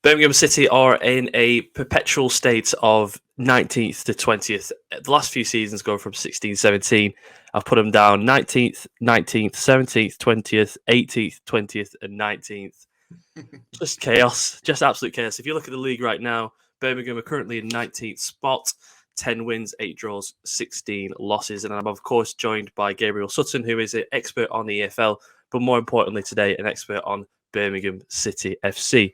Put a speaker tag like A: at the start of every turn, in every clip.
A: Birmingham City are in a perpetual state of 19th to 20th. The last few seasons go from 16, 17. I've put them down 19th, 19th, 17th, 20th, 18th, 20th, and 19th. Just chaos, just absolute chaos. If you look at the league right now, Birmingham are currently in 19th spot, 10 wins, 8 draws, 16 losses. And I'm, of course, joined by Gabriel Sutton, who is an expert on the EFL, but more importantly today, an expert on Birmingham City FC.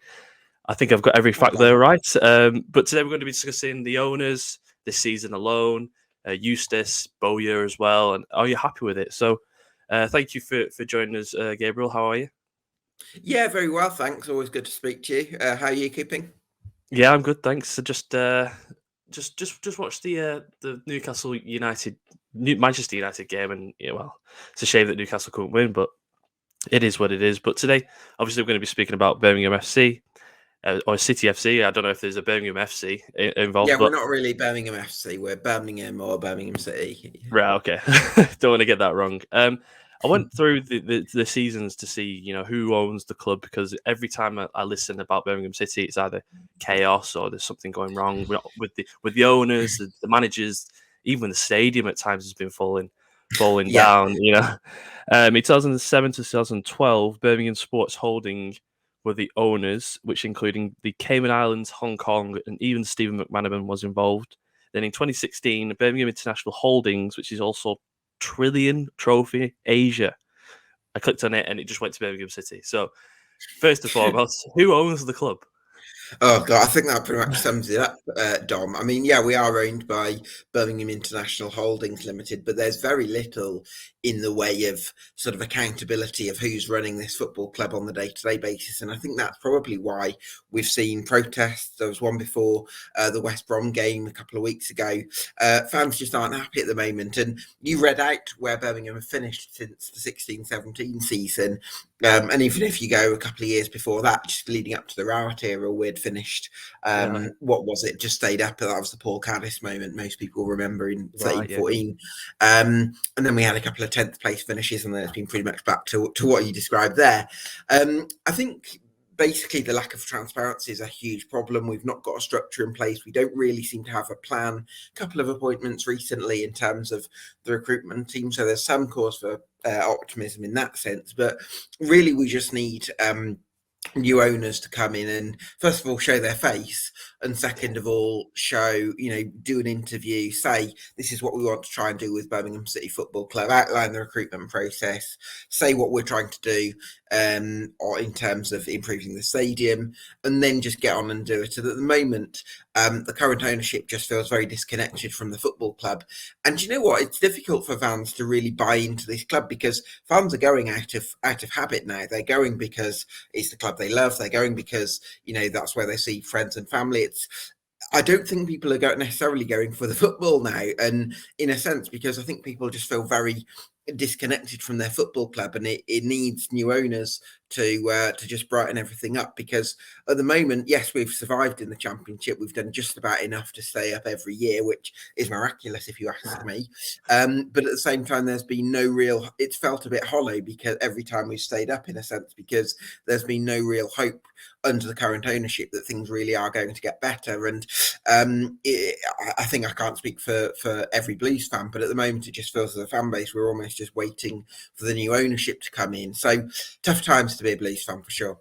A: I think I've got every fact there right. But today we're going to be discussing the owners this season alone, Eustace, Bowyer as well. And are you happy with it? So thank you for joining us, Gabriel. How are you?
B: Yeah, very well, thanks. Always good to speak to you. How are you keeping?
A: Yeah, I'm good, thanks. So just watch the Newcastle United, Manchester United game, and well, it's a shame that Newcastle couldn't win, but it is what it is. But today, obviously, we're going to be speaking about Birmingham FC. Or City FC. I don't know if there's a Birmingham FC involved.
B: Yeah, we're not really Birmingham FC. We're Birmingham or Birmingham City.
A: Right, okay. Don't want to get that wrong. I went through the seasons to see, who owns the club, because every time I listen about Birmingham City, it's either chaos or there's something going wrong with the owners, the managers, even the stadium at times has been falling down. In 2007 to 2012, Birmingham Sports Holding were the owners, which including the Cayman Islands, Hong Kong, and even Stephen McManaman was involved. Then in 2016, Birmingham International Holdings, which is also Trillion Trophy Asia. I clicked on it and it just went to Birmingham City. So first and foremost, who owns the club?
B: Oh, God, I think that pretty much sums it up, Dom. I mean, yeah, we are owned by Birmingham International Holdings Limited, but there's very little in the way of sort of accountability of who's running this football club on the day-to-day basis. And I think that's probably why we've seen protests. There was one before the West Brom game a couple of weeks ago. Fans just aren't happy at the moment. And you read out where Birmingham have finished since the 16-17 season. And even if you go a couple of years before that, just leading up to the Rowett era, we'd finished, what was it, just stayed up. That was the Paul Caddis moment most people remember in 13-14. And then we had a couple of 10th place finishes, and then it's been pretty much back to what you described there. I think basically the lack of transparency is a huge problem. We've not got a structure in place. We don't really seem to have a plan. A couple of appointments recently in terms of the recruitment team, so there's some cause for optimism in that sense, but really we just need new owners to come in and first of all show their face, and second of all show, do an interview, say this is what we want to try and do with Birmingham City Football Club, outline the recruitment process, say what we're trying to do or in terms of improving the stadium, and then just get on and do it. And at the moment, the current ownership just feels very disconnected from the football club. And you know what? It's difficult for fans to really buy into this club, because fans are going out of habit now. They're going because it's the club they love. They're going because, that's where they see friends and family. I don't think people are necessarily going for the football now. And in a sense, because I think people just feel very disconnected from their football club, and it needs new owners to just brighten everything up, because at the moment, yes, we've survived in the Championship. We've done just about enough to stay up every year, which is miraculous if you ask me. But at the same time, there's been no real, it's felt a bit hollow because every time we've stayed up, in a sense, because there's been no real hope under the current ownership that things really are going to get better. And I think I can't speak for every Blues fan, but at the moment it just feels as a fan base we're almost just waiting for the new ownership to come in. So tough times to be a Blues fan for sure.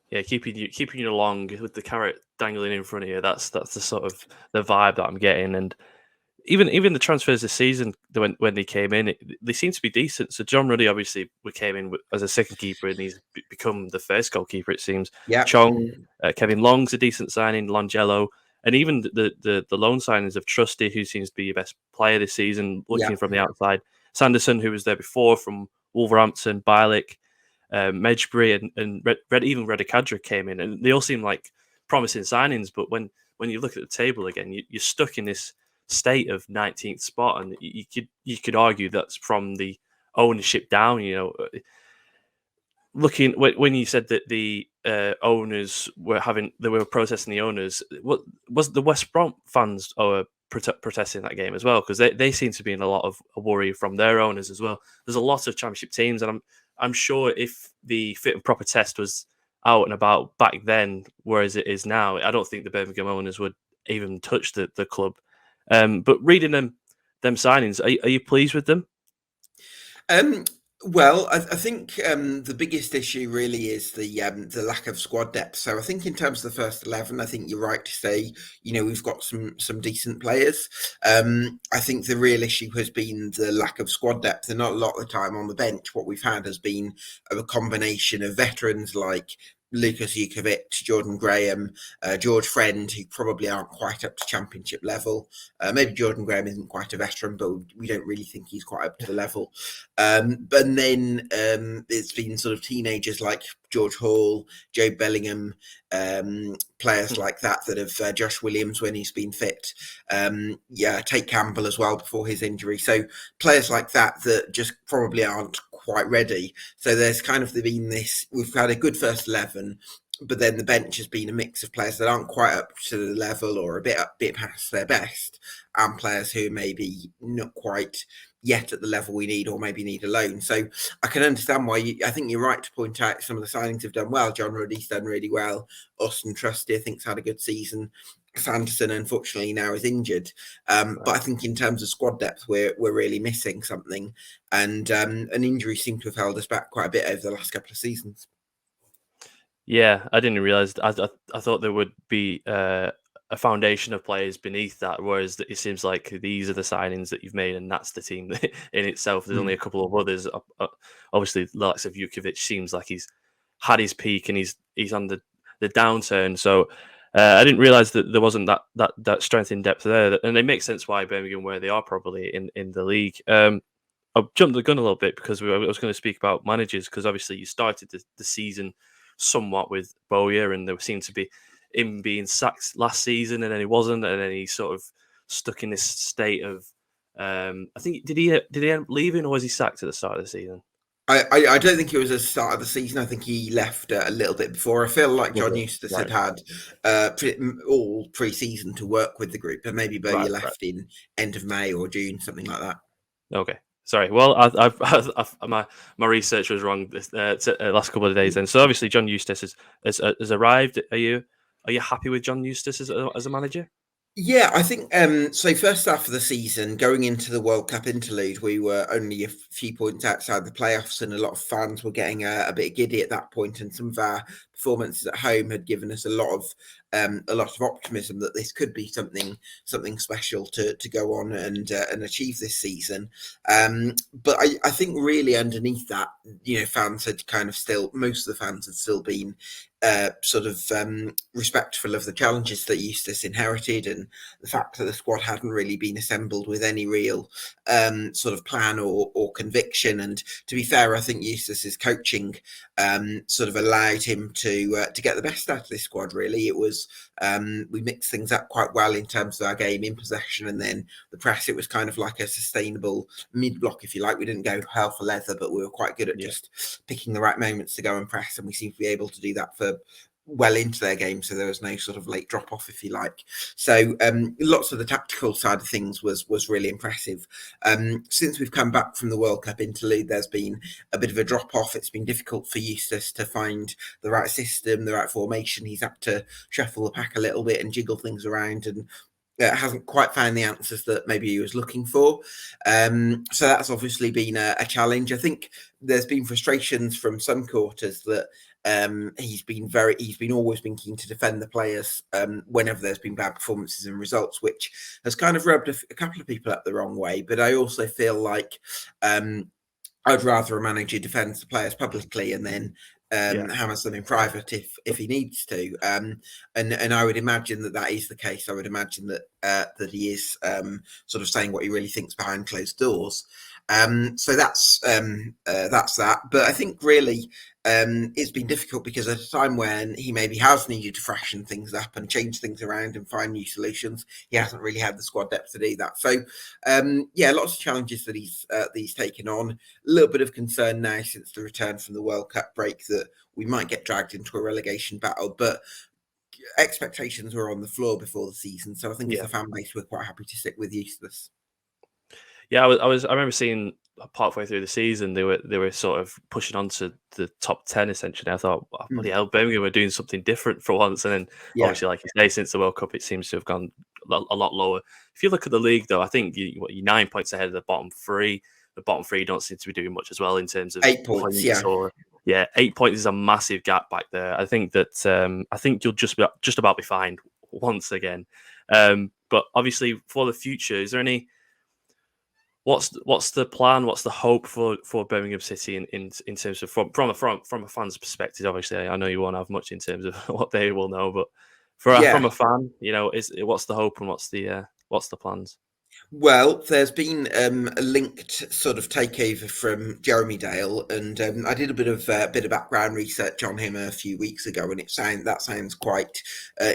A: Yeah, keeping you along with the carrot dangling in front of you. That's the sort of the vibe that I'm getting. And even the transfers this season, when they came in, they seem to be decent. So John Ruddy obviously came in as a second keeper, and he's become the first goalkeeper, it seems.
B: Yeah.
A: Chong, Kevin Long's a decent signing, Longello, and even the loan signings of Trusty, who seems to be your best player this season, looking from the outside. Sanderson, who was there before from Wolverhampton, Bilic, Medjbury, and even Redicadra came in, and they all seem like promising signings. But when you look at the table again, you're stuck in this state of 19th spot, and you could argue that's from the ownership down. Looking when you said that the owners were protesting the owners, what was the West Brom fans protesting that game as well, because they seem to be in a lot of worry from their owners as well. There's a lot of Championship teams, and I'm sure if the fit and proper test was out and about back then, whereas it is now. I don't think the Birmingham owners would even touch the club. But reading them signings, are you pleased with them?
B: Um, well, I think the biggest issue really is the lack of squad depth. So I think in terms of the first 11, I think you're right to say, we've got some decent players. I think the real issue has been the lack of squad depth, and not a lot of the time on the bench. What we've had has been a combination of veterans like Lucas Jukovic, Jordan Graham, George Friend, who probably aren't quite up to championship level. Maybe Jordan Graham isn't quite a veteran, but we don't really think he's quite up to the level. But then it's been sort of teenagers like George Hall, Joe Bellingham, players like that have Josh Williams when he's been fit. Tate Campbell as well before his injury. So players like that just probably aren't quite ready. So there's kind of been this. We've had a good first 11. But then the bench has been a mix of players that aren't quite up to the level or a bit past their best, and players who maybe not quite yet at the level we need, or maybe need a loan. So I can understand why I think you're right to point out some of the signings have done well. John Ruddy's done really well. Austin Trusty, I think's had a good season. Sanderson, unfortunately, now is injured. But I think in terms of squad depth, we're really missing something, and an injury seemed to have held us back quite a bit over the last couple of seasons.
A: Yeah, I didn't realize. I thought there would be a foundation of players beneath that, whereas it seems like these are the signings that you've made, and that's the team in itself. There's only a couple of others. Obviously, the likes of Jukovic seems like he's had his peak and he's on the downturn. So I didn't realize that there wasn't that strength in depth there, and it makes sense why Birmingham where they are probably in the league. I've jumped the gun a little bit because I was going to speak about managers, because obviously you started the season somewhat with Bowyer, and there seemed to be him being sacked last season, and then he wasn't, and then he sort of stuck in this state of. I think did he end up leaving, or was he sacked at the start of the season?
B: I don't think it was at the start of the season. I think he left a little bit before. I feel like
A: Was
B: John
A: it?
B: Eustace
A: Right,
B: had all pre-season to work with the group, and maybe Bowyer
A: right.
B: left in end of May or June, something like that.
A: Okay. Sorry. Well, my research was wrong this last couple of days. Then, so obviously John Eustace has arrived. Are you happy with John Eustace as a manager?
B: Yeah, I think so. First half of the season, going into the World Cup interlude, we were only a few points outside the playoffs, and a lot of fans were getting a bit giddy at that point. And some of our performances at home had given us a lot of optimism that this could be something special to go on and achieve this season. But I think really underneath that, fans had kind of still most of the fans had still been respectful of the challenges that Eustace inherited, and the fact that the squad hadn't really been assembled with any real plan or conviction. And to be fair, I think Eustace's coaching allowed him to get the best out of this squad. Really, it was we mixed things up quite well in terms of our game in possession, and then the press. It was kind of like a sustainable mid block, if you like. We didn't go hell for leather, but we were quite good at just picking the right moments to go and press, and we seem to be able to do that for well into their game, so there was no sort of late drop off, if you like. So lots of the tactical side of things was really impressive. Since we've come back from the World Cup interlude, there's been a bit of a drop off. It's been difficult for Eustace to find the right system, the right formation. He's had to shuffle the pack a little bit and jiggle things around, and hasn't quite found the answers that maybe he was looking for. So that's obviously been a challenge. I think there's been frustrations from some quarters that he's been always been keen to defend the players whenever there's been bad performances and results, which has kind of rubbed a couple of people up the wrong way. But I also feel like I'd rather a manager defends the players publicly and then hammers them in private if he needs to. And I would imagine that is the case. I would imagine that that he is sort of saying what he really thinks behind closed doors. So that's that. But I think really it's been difficult because at a time when he maybe has needed to freshen things up and change things around and find new solutions, he hasn't really had the squad depth to do that. So lots of challenges that he's taken on. A little bit of concern now since the return from the World Cup break that we might get dragged into a relegation battle, but expectations were on the floor before the season, so I think as a fan base we're quite happy to stick with Eustace.
A: Yeah, I remember seeing partway through the season, they were sort of pushing on to the top 10 essentially. I thought, oh, bloody hell, Birmingham were doing something different for once. And then
B: Yeah.
A: obviously, like you say, since the World Cup, it seems to have gone a lot lower. If you look at the league, though, I think you're 9 points ahead of the bottom three. The bottom three don't seem to be doing much as well in terms of
B: 8 points.
A: points.
B: Yeah.
A: Or 8 points is a massive gap back there. I think that I think you'll just about be fine once again. But obviously, for the future, is there any? What's the plan? What's the hope for Birmingham City in terms of from a fan's perspective? Obviously, I know you won't have much in terms of what they will know, but from
B: Yeah.
A: a fan, what's the hope and what's the plans?
B: Well, there's been a linked sort of takeover from Jeremy Dale, and I did a bit of background research on him a few weeks ago, and that sounds quite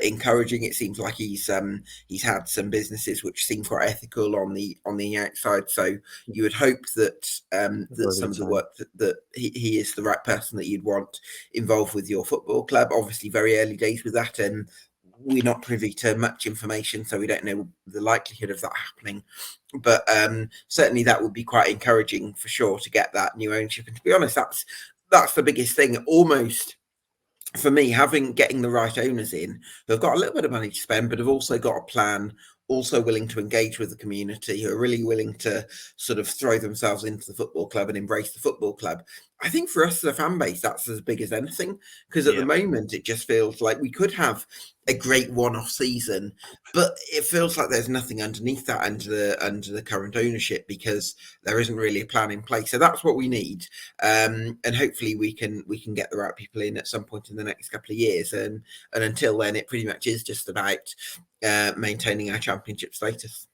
B: encouraging. It seems like he's had some businesses which seem quite ethical on the outside. So you would hope that that some of the work that he is the right person that you'd want involved with your football club. Obviously, very early days with that, and we're not privy to much information, so we don't know the likelihood of that happening. But certainly that would be quite encouraging for sure to get that new ownership. And to be honest, that's the biggest thing. Almost for me, getting the right owners in who've got a little bit of money to spend, but have also got a plan, also willing to engage with the community, who are really willing to sort of throw themselves into the football club and embrace the football club. I think for us as a fan base, that's as big as anything, because at the moment it just feels like we could have a great one-off season, but it feels like there's nothing underneath that under the current ownership, because there isn't really a plan in place. So that's what we need, and hopefully we can get the right people in at some point in the next couple of years. And until then, it pretty much is just about maintaining our championship status.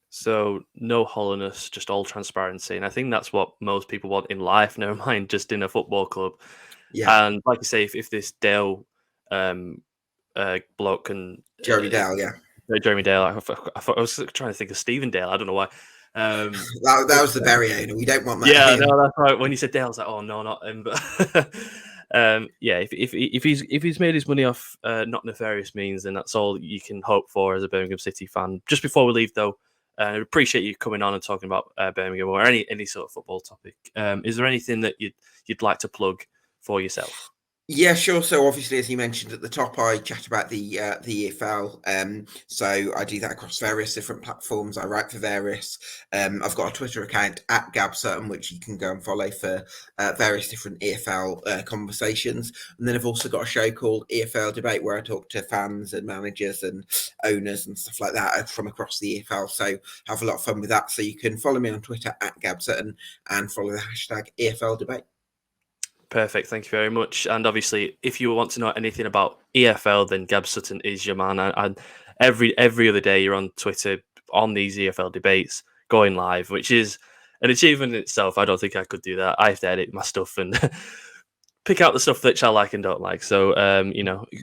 A: So no hollowness, just all transparency, and I think that's what most people want in life. Never mind just in a football club.
B: Yeah,
A: And like you say, if this Dale bloke and
B: Jeremy Dale. Yeah,
A: Jeremy Dale, I was trying to think of Stephen Dale. I don't know why.
B: that was the Berry owner. We don't want that.
A: Yeah,
B: Here.
A: no, that's right. When you said Dale, I was like, oh no, not him. But if he's made his money off not nefarious means, then that's all you can hope for as a Birmingham City fan. Just before we leave, though, I appreciate you coming on and talking about Birmingham or any sort of football topic. Is there anything that you'd like to plug for yourself?
B: Yeah, sure. So obviously, as you mentioned at the top, I chat about the EFL. So I do that across various different platforms. I write for various. I've got a Twitter account at Gab Sutton, which you can go and follow for various different EFL conversations. And then I've also got a show called EFL Debate, where I talk to fans and managers and owners and stuff like that from across the EFL. So have a lot of fun with that. So you can follow me on Twitter at Gab Sutton and follow the hashtag EFL Debate.
A: Perfect. Thank you very much. And obviously, if you want to know anything about EFL, then Gab Sutton is your man. And every other day, you're on Twitter on these EFL debates, going live, which is an achievement in itself. I don't think I could do that. I have to edit my stuff and pick out the stuff that I like and don't like. So,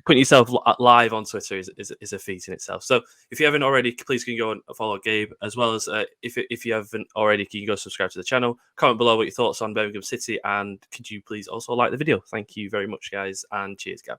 A: putting yourself live on Twitter is a feat in itself. So, if you haven't already, please can go and follow Gabe, as well as if you haven't already, can you go subscribe to the channel, comment below what your thoughts on Birmingham City, and could you please also like the video? Thank you very much, guys, and cheers, Gab.